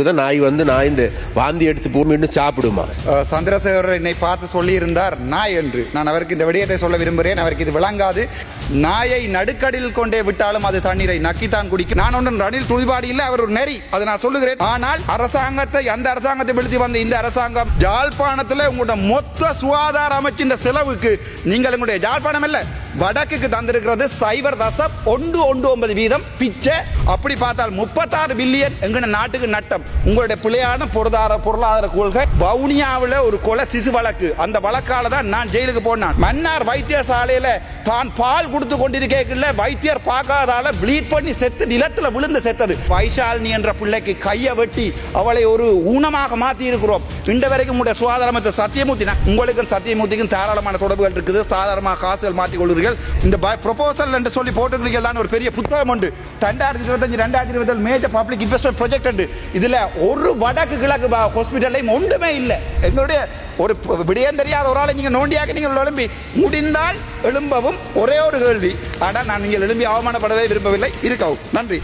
நாய் நாய் இந்த வாந்தி எடுத்து போய் மீண்டும் சாப்பிடுமா? சந்திரசேகர் என்னை பார்த்து சொல்லியிருந்தார் நாய் என்று. நான் அவருக்கு இந்த விடயத்தை சொல்ல விரும்புகிறேன். அவருக்கு இது விளங்காது. நாயை நடுக்கடில் கொண்டே விட்டாலும் அது தண்ணீரை நக்கித்தான் குடிக்கும். நான் ஒன்றும் ரணில் துணிபாடி இல்லை, அவர் ஒரு நெறி, அதை நான் சொல்லுகிறேன். ஆனால் அரசாங்கத்தை அந்த அரசாங்கத்தை விழுத்தி வந்த இந்த அரசாங்கம் ஜாழ்ப்பாணத்தில் உங்களோட மொத்த சுகாதார அமைச்சின் செலவுக்கு நீங்கள் உங்களுடைய ஜாழ்ப்பாணம் இல்லை வடக்குக்கு தந்திருக்கிறது 0.119% பிச்சை. அப்படி பார்த்தால் 36 பில்லியன் எங்க நாட்டுக்கு நட்டம். உங்களுடைய பிள்ளையான பொருளாதார கொள்கை. வவுனியாவில் ஒரு கொலை சிசு வழக்கு, அந்த வழக்கால தான் நான் ஜெயிலுக்கு போனேன். மன்னார் வைத்தியசாலையில தான் பால் கொடுத்து கொண்டிருக்கல வைத்தியர் பார்க்காதால ப்ளீட் பண்ணி செத்து நிலத்துல விழுந்து செத்தது. வைஷாலினி என்ற பிள்ளைக்கு கையை வெட்டி அவளை ஒரு ஊனமாக மாற்றி இருக்கிறோம். இந்த வரைக்கும் உங்களுடைய சுகாதார அமைச்சர் சத்தியமூர்த்தி, உங்களுக்கும் சத்தியமூர்த்திக்கும் தாராளமான தொடர்புகள் இருக்குது. சாதாரணமாக காசுகள் மாற்றிக் கொள்வீர்கள். இந்த ப்ரொபோசல் என்று சொல்லி போட்டுக்கிறீர்கள் தான். ஒரு பெரிய புத்தகம் உண்டு 2025-2027 மேஜர் பப்ளிக் இன்வெஸ்ட்மெண்ட் ப்ராஜெக்ட். இதுல ஒரு வடக்கு கிழக்கு ஹாஸ்பிட்டலையும் ஒன்றுமே இல்லை. எங்களுடைய ஒரு விடயம் தெரியாத ஒரு ஆளை நீங்க நோண்டியாக நீங்கள் எழும்பி முடிந்தால் எழும்பவும் ஒரே ஒரு கேள்வி. ஆனால் நான் நீங்கள் எழும்பி அவமானப்படவே விரும்பவில்லை. இருக்கவும் நன்றி.